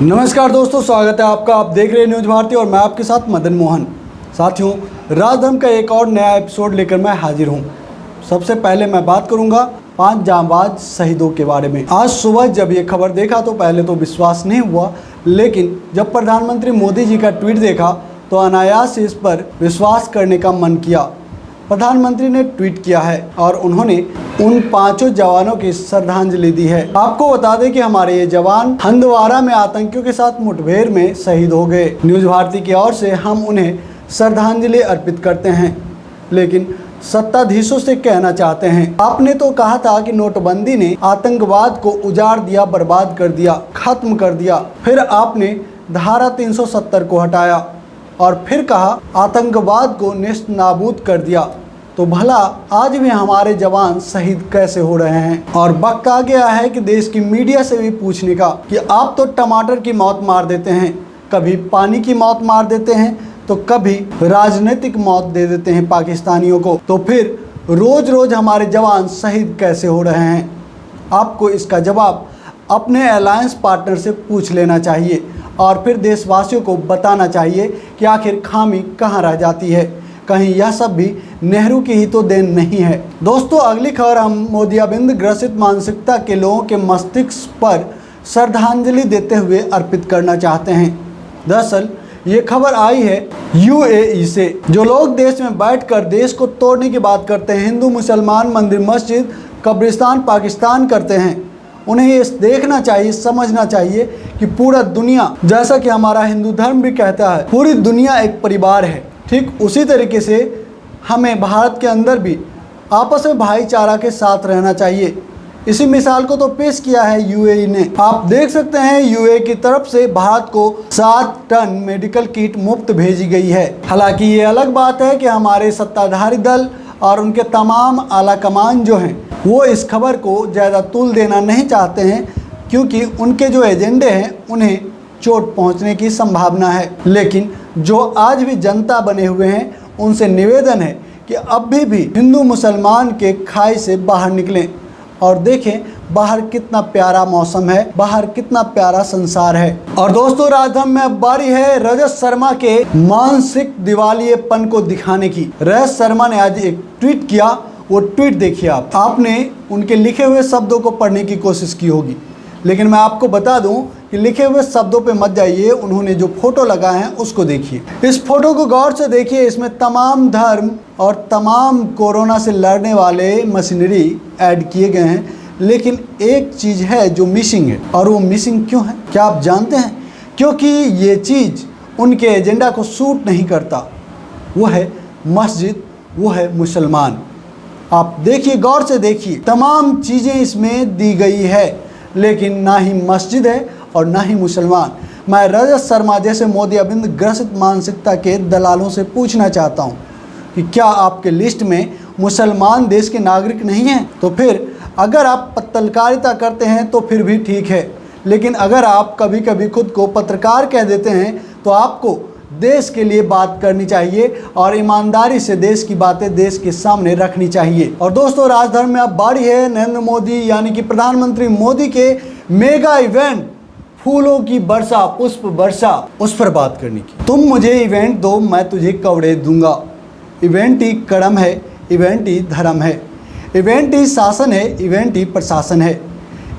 नमस्कार दोस्तों, स्वागत है आपका। आप देख रहे हैं न्यूज भारती और मैं आपके साथ मदन मोहन। साथियों, राजधर्म का एक और नया एपिसोड लेकर मैं हाजिर हूं। सबसे पहले मैं बात करूंगा 5 जांबाज शहीदों के बारे में। आज सुबह जब ये खबर देखा तो पहले तो विश्वास नहीं हुआ, लेकिन जब प्रधानमंत्री मोदी जी का ट्वीट देखा तो अनायास इस पर विश्वास करने का मन किया। प्रधानमंत्री ने ट्वीट किया है और उन्होंने उन 5 जवानों की श्रद्धांजलि दी है। आपको बता दें कि हमारे ये जवान हंदवाड़ा में आतंकियों के साथ मुठभेड़ में शहीद हो गए। न्यूज भारती की ओर से हम उन्हें श्रद्धांजलि अर्पित करते हैं, लेकिन सत्ताधीशों से कहना चाहते हैं, आपने तो कहा था कि नोटबंदी ने आतंकवाद को उजाड़ दिया, बर्बाद कर दिया, खत्म कर दिया। फिर आपने धारा 370 को हटाया और फिर कहा आतंकवाद को नेस्त नाबूद कर दिया। तो भला आज भी हमारे जवान शहीद कैसे हो रहे हैं? और वक्त आ गया है कि देश की मीडिया से भी पूछने का कि आप तो टमाटर की मौत मार देते हैं, कभी पानी की मौत मार देते हैं, तो कभी राजनीतिक मौत दे देते हैं पाकिस्तानियों को, तो फिर रोज रोज हमारे जवान शहीद कैसे हो रहे हैं? आपको इसका जवाब अपने अलायंस पार्टनर से पूछ लेना चाहिए और फिर देशवासियों को बताना चाहिए कि आखिर खामी कहाँ रह जाती है। कहीं यह सब भी नेहरू की ही तो देन नहीं है। दोस्तों, अगली खबर हम मोदियाबिंद ग्रसित मानसिकता के लोगों के मस्तिष्क पर श्रद्धांजलि देते हुए अर्पित करना चाहते हैं। दरअसल ये खबर आई है यूएई से। जो लोग देश में बैठकर देश को तोड़ने की बात करते हैं, हिंदू मुसलमान, मंदिर मस्जिद, कब्रिस्तान पाकिस्तान करते हैं, उन्हें ये देखना चाहिए, समझना चाहिए कि पूरा दुनिया, जैसा कि हमारा हिंदू धर्म भी कहता है, पूरी दुनिया एक परिवार है। ठीक उसी तरीके से हमें भारत के अंदर भी आपस में भाईचारा के साथ रहना चाहिए। इसी मिसाल को तो पेश किया है यूएई ने। आप देख सकते हैं यूएई की तरफ से भारत को 7 टन मेडिकल किट मुफ्त भेजी गई है। हालांकि ये अलग बात है कि हमारे सत्ताधारी दल और उनके तमाम आला कमान जो हैं वो इस खबर को ज़्यादा तूल देना नहीं चाहते हैं, क्योंकि उनके जो एजेंडे हैं उन्हें चोट पहुंचने की संभावना है। लेकिन जो आज भी जनता बने हुए हैं उनसे निवेदन है कि अभी भी हिंदू मुसलमान के खाई से बाहर निकलें और देखें बाहर कितना प्यारा मौसम है, बाहर कितना प्यारा संसार है। और दोस्तों, राजधर्म में अब बारी है रजत शर्मा के मानसिक दिवालियेपन को दिखाने की। रजत शर्मा ने आज एक ट्वीट किया, वो ट्वीट देखिए आप। आपने उनके लिखे हुए शब्दों को पढ़ने की कोशिश की होगी, लेकिन मैं आपको बता दूं कि लिखे हुए शब्दों पे मत जाइए, उन्होंने जो फोटो लगाए हैं उसको देखिए। इस फोटो को गौर से देखिए, इसमें तमाम धर्म और तमाम कोरोना से लड़ने वाले मशीनरी ऐड किए गए हैं, लेकिन एक चीज़ है जो मिसिंग है। और वो मिसिंग क्यों है, क्या आप जानते हैं? क्योंकि ये चीज़ उनके एजेंडा को सूट नहीं करता। वो है मस्जिद, वो है मुसलमान। आप देखिए, गौर से देखिए, तमाम चीज़ें इसमें दी गई है, लेकिन ना ही मस्जिद है और ना ही मुसलमान। मैं रजत शर्मा जैसे मोदियाबिंद ग्रसित मानसिकता के दलालों से पूछना चाहता हूं कि क्या आपके लिस्ट में मुसलमान देश के नागरिक नहीं हैं? तो फिर अगर आप पत्रकारिता करते हैं तो फिर भी ठीक है, लेकिन अगर आप कभी कभी खुद को पत्रकार कह देते हैं तो आपको देश के लिए बात करनी चाहिए और ईमानदारी से देश की बातें देश के सामने रखनी चाहिए। और दोस्तों, राजधर्म में अब बारी है नरेंद्र मोदी यानी कि प्रधानमंत्री मोदी के मेगा इवेंट फूलों की वर्षा, पुष्प वर्षा, उस पर बात करने की। तुम मुझे इवेंट दो, मैं तुझे कवड़े दूंगा। इवेंट ही कर्म है, इवेंट ही धर्म है, इवेंट ही शासन है, इवेंट ही प्रशासन है,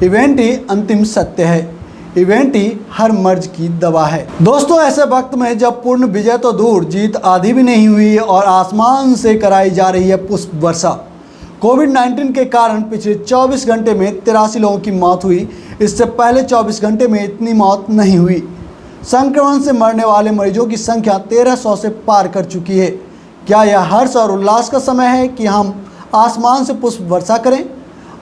इवेंट ही अंतिम सत्य है, इवेंट ही हर मर्ज की दवा है। दोस्तों, ऐसे वक्त में जब पूर्ण विजय तो दूर, जीत आधी भी नहीं हुई और आसमान से कराई जा रही है पुष्प वर्षा। कोविड-19 के कारण पिछले 24 घंटे में 83 लोगों की मौत हुई। इससे पहले 24 घंटे में इतनी मौत नहीं हुई। संक्रमण से मरने वाले मरीजों की संख्या 1300 से पार कर चुकी है। क्या यह हर्ष और उल्लास का समय है कि हम आसमान से पुष्प वर्षा करें,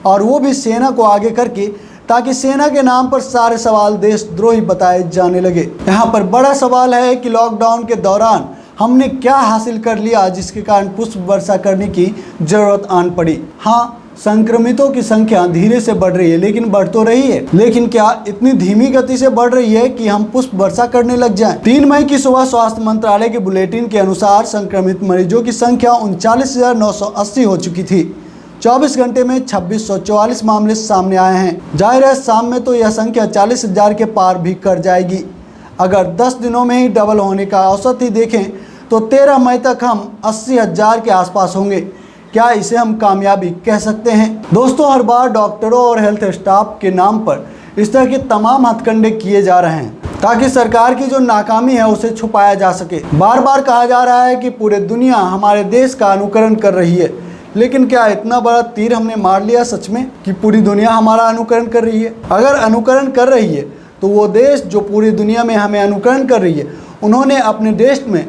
और वो भी सेना को आगे करके, ताकि सेना के नाम पर सारे सवाल देशद्रोही बताए जाने लगे। यहाँ पर बड़ा सवाल है कि लॉकडाउन के दौरान हमने क्या हासिल कर लिया जिसके कारण पुष्प वर्षा करने की जरूरत आन पड़ी। हाँ, संक्रमितों की संख्या धीरे से बढ़ रही है, लेकिन बढ़ तो रही है, लेकिन क्या इतनी धीमी गति से बढ़ रही है कि हम पुष्प वर्षा करने लग जाएं? 3 मई की सुबह स्वास्थ्य मंत्रालय के बुलेटिन के अनुसार संक्रमित मरीजों की संख्या 39,980 हो चुकी थी। 24 घंटे में 2644 मामले सामने आए हैं। जाहिर है शाम में तो यह संख्या 40,000 के पार भी कर जाएगी। अगर 10 दिनों में ही डबल होने का औसत ही देखें तो 13 मई तक हम 80,000 के आसपास होंगे। क्या इसे हम कामयाबी कह सकते हैं? दोस्तों, हर बार डॉक्टरों और हेल्थ स्टाफ के नाम पर इस तरह के तमाम हथकंडे किए जा रहे हैं ताकि सरकार की जो नाकामी है उसे छुपाया जा सके। बार बार कहा जा रहा है कि पूरे दुनिया हमारे देश का अनुकरण कर रही है, लेकिन क्या इतना बड़ा तीर हमने मार लिया सच में कि पूरी दुनिया हमारा अनुकरण कर रही है? अगर अनुकरण कर रही है तो वो देश जो पूरी दुनिया में हमें अनुकरण कर रही है, उन्होंने अपने देश में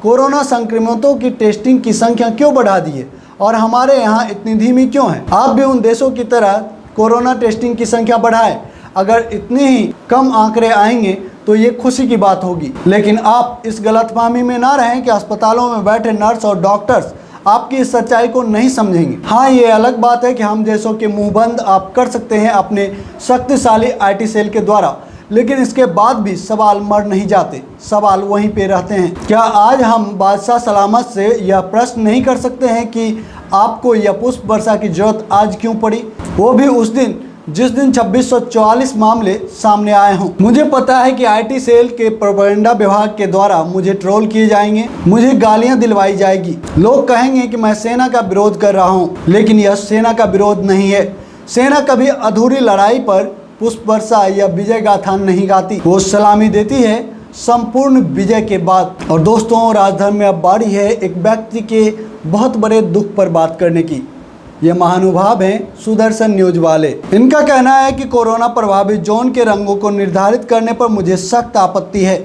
कोरोना संक्रमितों की टेस्टिंग की संख्या क्यों बढ़ा दी है और हमारे यहाँ इतनी धीमी क्यों है? आप भी उन देशों की तरह कोरोना टेस्टिंग की संख्या बढ़ाएं। अगर इतने ही कम आंकड़े आएंगे तो ये खुशी की बात होगी। लेकिन आप इस गलतफहमी में ना रहें कि अस्पतालों में बैठे नर्स और डॉक्टर्स आपकी इस सच्चाई को नहीं समझेंगे। हाँ, ये अलग बात है कि हम देशों के मुंह बंद आप कर सकते हैं अपने शक्तिशाली IT सेल के द्वारा, लेकिन इसके बाद भी सवाल मर नहीं जाते, सवाल वहीं पे रहते हैं। क्या आज हम बादशाह सलामत से यह प्रश्न नहीं कर सकते हैं कि आपको यह पुष्प वर्षा की जरूरत आज क्यों पड़ी, वो भी उस दिन जिस दिन 2644 मामले सामने आए हों? मुझे पता है कि IT सेल के प्रोपेगेंडा विभाग के द्वारा मुझे ट्रोल किए जाएंगे, मुझे गालियां दिलवाई जाएगी, लोग कहेंगे कि मैं सेना का विरोध कर रहा हूं, लेकिन यह सेना का विरोध नहीं है। सेना कभी अधूरी लड़ाई पर पुष्प वर्षा या विजय गाथा नहीं गाती, वो सलामी देती है संपूर्ण विजय के बाद। और दोस्तों, राजधर्म में अब बारी है एक व्यक्ति के बहुत बड़े दुख पर बात करने की। ये महानुभाव हैं सुदर्शन न्यूज वाले। इनका कहना है कि कोरोना प्रभावित जोन के रंगों को निर्धारित करने पर मुझे सख्त आपत्ति है।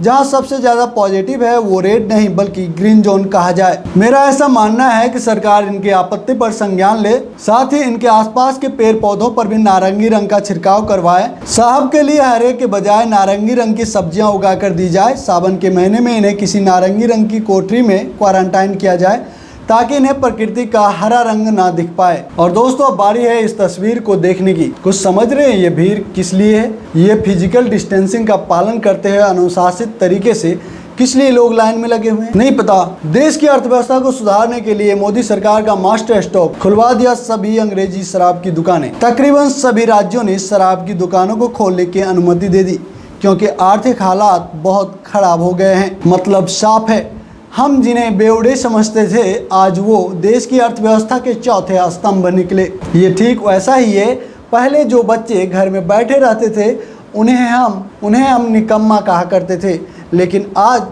जहां सबसे ज़्यादा पॉजिटिव है वो रेड नहीं बल्कि ग्रीन जोन कहा जाए। मेरा ऐसा मानना है कि सरकार इनकी आपत्ति पर संज्ञान ले, साथ ही इनके आसपास के पेड़ पौधों पर भी नारंगी रंग का छिड़काव करवाए। साहब के लिए हरे के बजाय नारंगी रंग की सब्जियां उगा कर दी जाए। सावन के महीने में इन्हें किसी नारंगी रंग की कोठरी में क्वारंटाइन किया जाए ताकि इन्हें प्रकृति का हरा रंग ना दिख पाए। और दोस्तों, अब बारी है इस तस्वीर को देखने की। कुछ समझ रहे हैं ये भीड़ किस लिए है? ये फिजिकल डिस्टेंसिंग का पालन करते हुए अनुशासित तरीके से किस लिए लोग लाइन में लगे हुए हैं नहीं पता। देश की अर्थव्यवस्था को सुधारने के लिए मोदी सरकार का मास्टर स्ट्रोक खुलवा दिया सभी अंग्रेजी शराब की दुकानें। तकरीबन सभी राज्यों ने शराब की दुकानों को खोलने की अनुमति दे दी क्योंकि आर्थिक हालात बहुत खराब हो गए हैं। मतलब साफ है, हम जिन्हें बेवड़े समझते थे आज वो देश की अर्थव्यवस्था के चौथे स्तंभ निकले। ये ठीक वैसा ही है। पहले जो बच्चे घर में बैठे रहते थे उन्हें हम निकम्मा कहा करते थे, लेकिन आज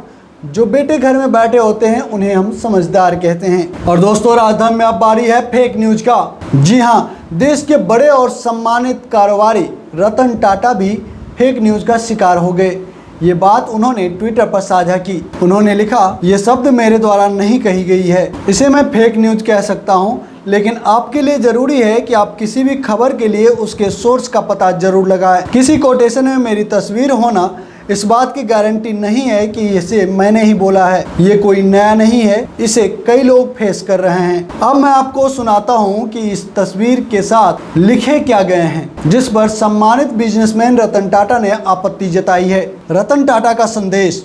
जो बेटे घर में बैठे होते हैं उन्हें हम समझदार कहते हैं। और दोस्तों, राजधानी में अब बारी है फेक न्यूज का। जी हाँ, देश के बड़े और सम्मानित कारोबारी रतन टाटा भी फेक न्यूज का शिकार हो गए। ये बात उन्होंने ट्विटर पर साझा की। उन्होंने लिखा, ये शब्द मेरे द्वारा नहीं कही गई है, इसे मैं फेक न्यूज कह सकता हूँ, लेकिन आपके लिए जरूरी है कि आप किसी भी खबर के लिए उसके सोर्स का पता जरूर लगाएं। किसी कोटेशन में मेरी तस्वीर होना इस बात की गारंटी नहीं है कि इसे मैंने ही बोला है। ये कोई नया नहीं है, इसे कई लोग फेस कर रहे हैं। अब मैं आपको सुनाता हूँ कि इस तस्वीर के साथ लिखे क्या गए हैं, जिस पर सम्मानित बिजनेसमैन रतन टाटा ने आपत्ति जताई है। रतन टाटा का संदेश,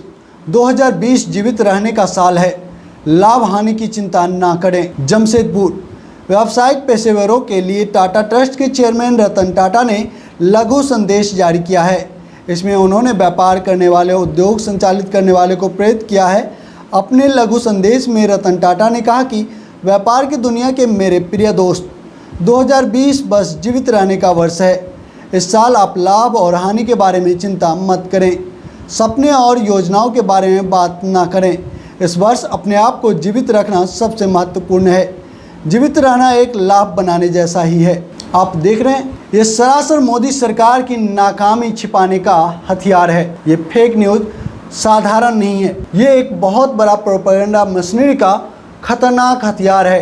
2020 जीवित रहने का साल है, लाभ हानि की चिंता ना करें। जमशेदपुर, व्यावसायिक पेशेवरों के लिए टाटा ट्रस्ट के चेयरमैन रतन टाटा ने लघु संदेश जारी किया है। इसमें उन्होंने व्यापार करने वाले, उद्योग संचालित करने वाले को प्रेरित किया है। अपने लघु संदेश में रतन टाटा ने कहा कि व्यापार की दुनिया के मेरे प्रिय दोस्त, 2020 बस जीवित रहने का वर्ष है। इस साल आप लाभ और हानि के बारे में चिंता मत करें, सपने और योजनाओं के बारे में बात ना करें। इस वर्ष अपने आप को जीवित रखना सबसे महत्वपूर्ण है। जीवित रहना एक लाभ बनाने जैसा ही है। आप देख रहे हैं, ये सरासर मोदी सरकार की नाकामी छिपाने का हथियार है। ये फेक न्यूज़ साधारण नहीं है, ये एक बहुत बड़ा प्रोपेगेंडा मशीनरी का खतरनाक हथियार है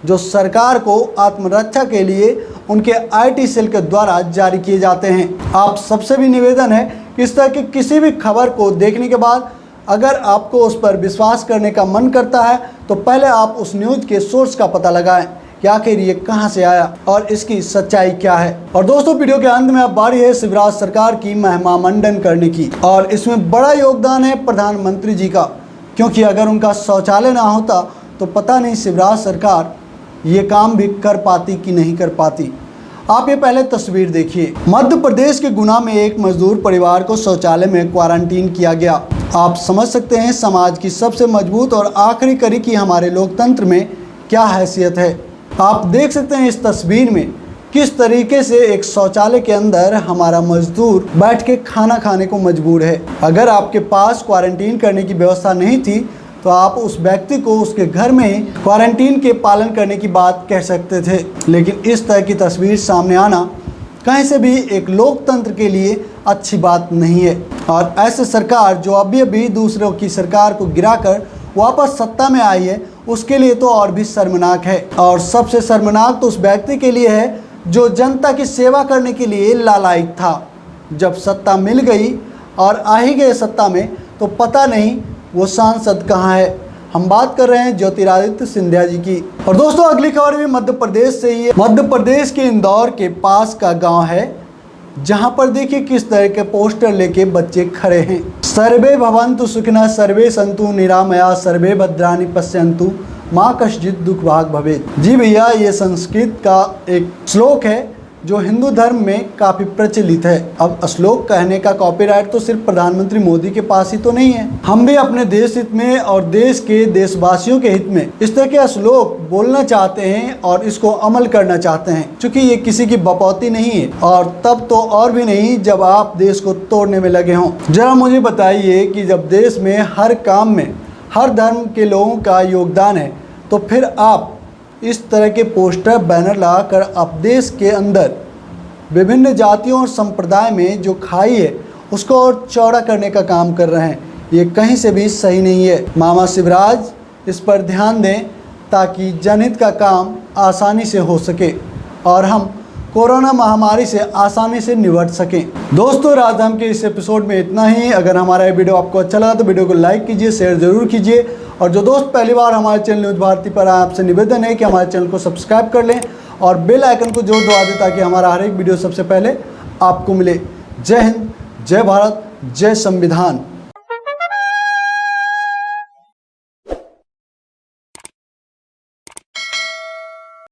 जो सरकार को आत्मरक्षा के लिए उनके IT सेल के द्वारा जारी किए जाते हैं। आप सबसे भी निवेदन है कि इस तरह की किसी भी खबर को देखने के बाद अगर आपको उस पर विश्वास करने का मन करता है तो पहले आप उस न्यूज़ के सोर्स का पता लगाएं कि आखिर ये कहां से आया और इसकी सच्चाई क्या है। और दोस्तों, वीडियो के अंत में अब बारी है शिवराज सरकार की महिमा मंडन करने की, और इसमें बड़ा योगदान है प्रधानमंत्री जी का, क्योंकि अगर उनका शौचालय ना होता तो पता नहीं शिवराज सरकार ये काम भी कर पाती कि नहीं कर पाती। आप ये पहले तस्वीर देखिए। मध्य प्रदेश के गुना में एक मजदूर परिवार को शौचालय में क्वारंटीन किया गया। आप समझ सकते हैं समाज की सबसे मजबूत और आखिरी कड़ी की हमारे लोकतंत्र में क्या हैसियत है। आप देख सकते हैं इस तस्वीर में किस तरीके से एक शौचालय के अंदर हमारा मजदूर बैठ के खाना खाने को मजबूर है। अगर आपके पास क्वारंटीन करने की व्यवस्था नहीं थी तो आप उस व्यक्ति को उसके घर में ही क्वारंटीन के पालन करने की बात कह सकते थे, लेकिन इस तरह की तस्वीर सामने आना कहीं से भी एक लोकतंत्र के लिए अच्छी बात नहीं है। और ऐसे सरकार जो अभी अभी दूसरों की सरकार को गिराकर वापस सत्ता में आई है, उसके लिए तो और भी शर्मनाक है। और सबसे शर्मनाक तो उस व्यक्ति के लिए है जो जनता की सेवा करने के लिए लालायित था। जब सत्ता मिल गई और आ ही गए सत्ता में तो पता नहीं वो सांसद कहाँ है। हम बात कर रहे हैं ज्योतिरादित्य सिंधिया जी की। और दोस्तों अगली खबर भी मध्य प्रदेश से ही है। मध्य प्रदेश के इंदौर के पास का गांव है जहां पर देखिए किस तरह के पोस्टर लेके बच्चे खड़े हैं। सर्वे भवन्तु सुखिनः सर्वे सन्तु निरामया सर्वे भद्राणि पश्यन्तु माँ कश्चित् दुख भाग भवेत्। जी भैया, ये संस्कृत का एक श्लोक है जो हिंदू धर्म में काफ़ी प्रचलित है। अब श्लोक कहने का कॉपीराइट तो सिर्फ प्रधानमंत्री मोदी के पास ही तो नहीं है। हम भी अपने देश हित में और देश के देशवासियों के हित में इस तरह के श्लोक बोलना चाहते हैं और इसको अमल करना चाहते हैं, क्योंकि ये किसी की बपौती नहीं है और तब तो और भी नहीं जब आप देश को तोड़ने में लगे हों। जरा मुझे बताइए कि जब देश में हर काम में हर धर्म के लोगों का योगदान है तो फिर आप इस तरह के पोस्टर बैनर लगाकर आप देश के अंदर विभिन्न जातियों और संप्रदाय में जो खाई है उसको और चौड़ा करने का काम कर रहे हैं। ये कहीं से भी सही नहीं है। मामा शिवराज इस पर ध्यान दें ताकि जनहित का काम आसानी से हो सके और हम कोरोना महामारी से आसानी से निपट सकें। दोस्तों, राजधाम के इस एपिसोड में इतना ही। अगर हमारा ये वीडियो आपको अच्छा लगा तो वीडियो को लाइक कीजिए, शेयर ज़रूर कीजिए और जो दोस्त पहली बार हमारे चैनल न्यूज़ भारती पर आए, आपसे निवेदन है कि हमारे चैनल को सब्सक्राइब कर लें और बेल आइकन को जरूर दबा दें ताकि हमारा हर एक वीडियो सबसे पहले आपको मिले। जय हिंद, जय भारत, जय संविधान।